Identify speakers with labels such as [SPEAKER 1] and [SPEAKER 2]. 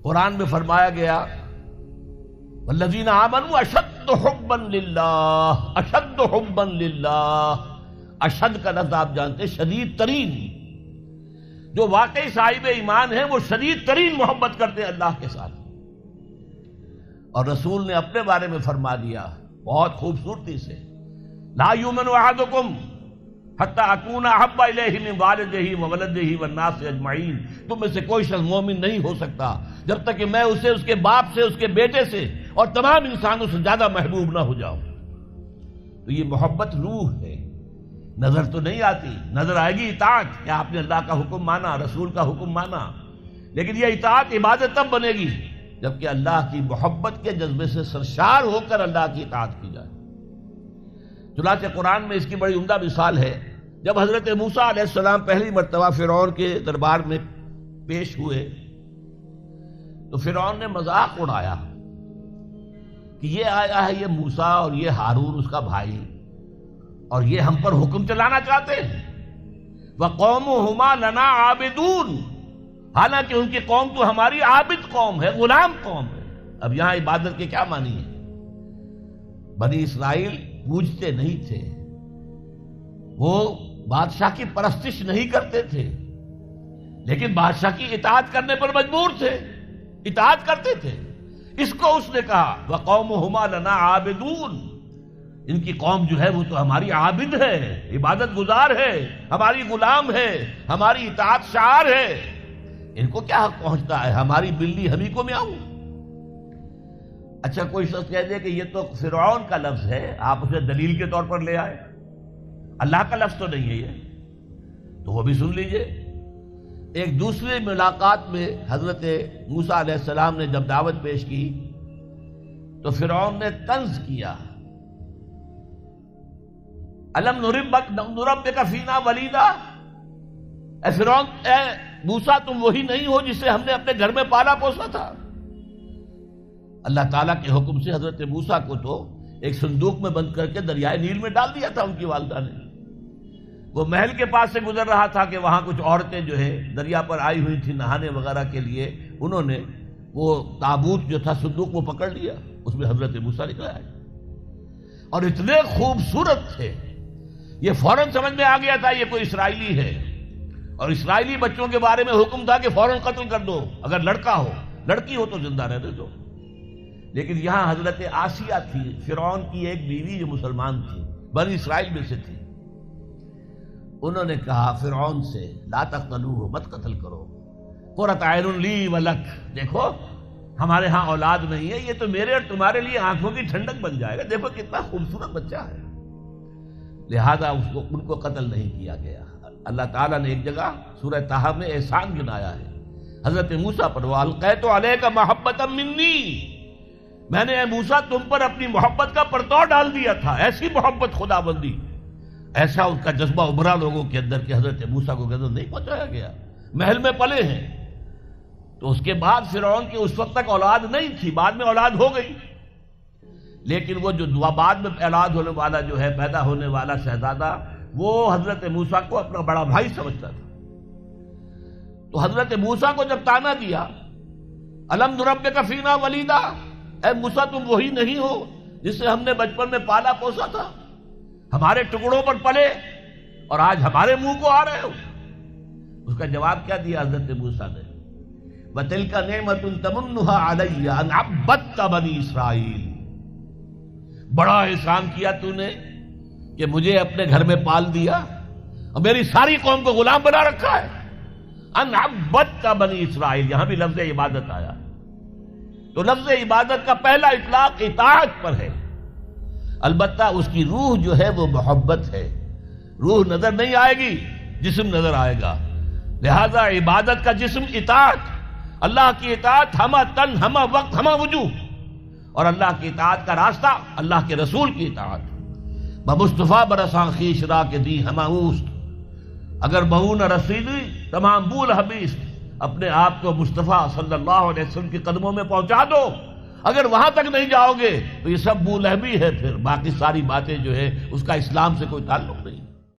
[SPEAKER 1] قرآن میں فرمایا گیا والذین آمنوا اشد حبا للہ، اشد حبا للہ، اشد کا لفظ آپ جانتے ہیں شدید ترین، جو واقعی صاحب ایمان ہیں وہ شدید ترین محبت کرتے ہیں اللہ کے ساتھ۔ اور رسول نے اپنے بارے میں فرما دیا بہت خوبصورتی سے، لا یؤمن احدکم حتی اکون احب الیہ من والدہ وولدہ والناس اجمعین، تم میں سے کوئی شخص مومن نہیں ہو سکتا جب تک کہ میں اسے اس کے باپ سے، اس کے بیٹے سے اور تمام انسانوں سے زیادہ محبوب نہ ہو جاؤں۔ تو یہ محبت روح ہے، نظر تو نہیں آتی، نظر آئے گی اطاعت کہ آپ نے اللہ کا حکم مانا، رسول کا حکم مانا، لیکن یہ اطاعت عبادت تب بنے گی جبکہ اللہ کی محبت کے جذبے سے سرشار ہو کر اللہ کی اطاعت کی جائے۔ چنانچہ قرآن میں اس کی بڑی عمدہ مثال ہے، جب حضرت موسیٰ علیہ السلام پہلی مرتبہ فرعون کے دربار میں پیش ہوئے تو فرعون نے مذاق اڑایا کہ یہ آیا ہے یہ موسیٰ اور یہ ہارون اس کا بھائی، اور یہ ہم پر حکم چلانا چاہتے ہیں، وَقَوْمُهُمَا لَنَا عَابِدُونَ، حالانکہ ان کی قوم تو ہماری عابد قوم ہے، غلام قوم ہے۔ اب یہاں عبادت کے کیا معنی ہے؟ بنی اسرائیل پوجتے نہیں تھے، وہ بادشاہ کی پرستش نہیں کرتے تھے، لیکن بادشاہ کی اطاعت کرنے پر مجبور تھے، اطاعت کرتے تھے۔ اس کو اس نے کہا وَقَوْمُهُمَا لَنَا عَابِدُونَ، ان کی قوم جو ہے وہ تو ہماری عابد ہے، عبادت گزار ہے، ہماری غلام ہے، ہماری اطاعت شعار ہے، ان کو کیا حق پہنچتا ہے ہماری بلی ہمیں کو میاؤں۔ اچھا کوئی شخص کہہ دے کہ یہ تو فرعون کا لفظ ہے، آپ اسے دلیل کے طور پر لے آئے، اللہ کا لفظ تو نہیں ہے یہ، تو وہ بھی سن لیجئے۔ ایک دوسری ملاقات میں حضرت موسیٰ علیہ السلام نے جب دعوت پیش کی تو فرعون نے طنز کیا، الم نربک فینا ولیدا، اے فرعون، اے موسیٰ تم وہی نہیں ہو جسے ہم نے اپنے گھر میں پالا پوسا تھا۔ اللہ تعالیٰ کے حکم سے حضرت موسیٰ کو تو ایک صندوق میں بند کر کے دریائے نیل میں ڈال دیا تھا ان کی والدہ نے۔ وہ محل کے پاس سے گزر رہا تھا کہ وہاں کچھ عورتیں جو ہے دریا پر آئی ہوئی تھی نہانے وغیرہ کے لیے، انہوں نے وہ تابوت جو تھا صندوق وہ پکڑ لیا، اس میں حضرت موسیٰ نکل آئے اور اتنے خوبصورت تھے، یہ فوراً سمجھ میں آ گیا تھا یہ کوئی اسرائیلی ہے، اور اسرائیلی بچوں کے بارے میں حکم تھا کہ فوراً قتل کر دو، اگر لڑکا ہو، لڑکی ہو تو زندہ رہنے دو۔ لیکن یہاں حضرت آسیہ تھی، فرعون کی ایک بیوی جو مسلمان تھی، بنی اسرائیل میں سے تھی، انہوں نے کہا فرعون سے لا تقتلوہ، مت قتل کرو، قرۃ اعین لی ولک، دیکھو ہمارے ہاں اولاد نہیں ہے، یہ تو میرے اور تمہارے لیے آنکھوں کی ٹھنڈک بن جائے گا، دیکھو کتنا خوبصورت بچہ ہے، لہذا ان کو قتل نہیں کیا گیا۔ اللہ تعالیٰ نے ایک جگہ سورہ طٰہٰ میں احسان گنایا ہے حضرت موسیٰ پر، وَأَلْقَيْتُ عَلَيْكَ مَحَبَّةً مِّنِّي، میں نے اے موسیٰ تم پر اپنی محبت کا پرتو ڈال دیا تھا، ایسی محبت خدا بندی، ایسا ان کا جذبہ ابھرا لوگوں کے اندر کہ حضرت موسیٰ کو غضب نہیں پہنچایا گیا، محل میں پلے ہیں۔ تو اس کے بعد فرعون کی اس وقت تک اولاد نہیں تھی، بعد میں اولاد ہو گئی، لیکن وہ جو بعد میں اولاد ہونے والا جو ہے پیدا ہونے والا شہزادہ، وہ حضرت موسیٰ کو اپنا بڑا بھائی سمجھتا تھا۔ تو حضرت موسیٰ کو جب تانا دیا الم نربک فینا ولیدا، اے موسیٰ تم وہی نہیں ہو جسے ہم نے بچپن میں پالا پوسا تھا، ہمارے ٹکڑوں پر پلے اور آج ہمارے منہ کو آ رہے ہو۔ اس کا جواب کیا دیا حضرت موسیٰ نے؟ وَتِلْكَ نِعْمَةٌ تَمُنُّهَا عَلَيَّ أَنْ عَبَّدْتَ بَنِي إِسْرَائِيلَ، بڑا احسان کیا تو نے کہ مجھے اپنے گھر میں پال دیا اور میری ساری قوم کو غلام بنا رکھا ہے۔ ان عبدت بنی اسرائیل، یہاں بھی لفظ عبادت آیا، تو لفظ عبادت کا پہلا اطلاق اطاعت پر ہے، البتہ اس کی روح جو ہے وہ محبت ہے، روح نظر نہیں آئے گی، جسم نظر آئے گا، لہذا عبادت کا جسم اطاعت، اللہ کی اطاعت ہمہ تن ہمہ وقت ہمہ وجوہ، اور اللہ کی اطاعت کا راستہ اللہ کے رسول کی اطاعت۔ بمصطفیٰ برساں خیش را کے دی ہمہ اوست، اگر بہو نہ رسیدی تمام بول حبیث، اپنے آپ کو مصطفیٰ صلی اللہ علیہ وسلم کے قدموں میں پہنچا دو، اگر وہاں تک نہیں جاؤ گے تو یہ سب بولہبی ہے، پھر باقی ساری باتیں جو ہے اس کا اسلام سے کوئی تعلق نہیں۔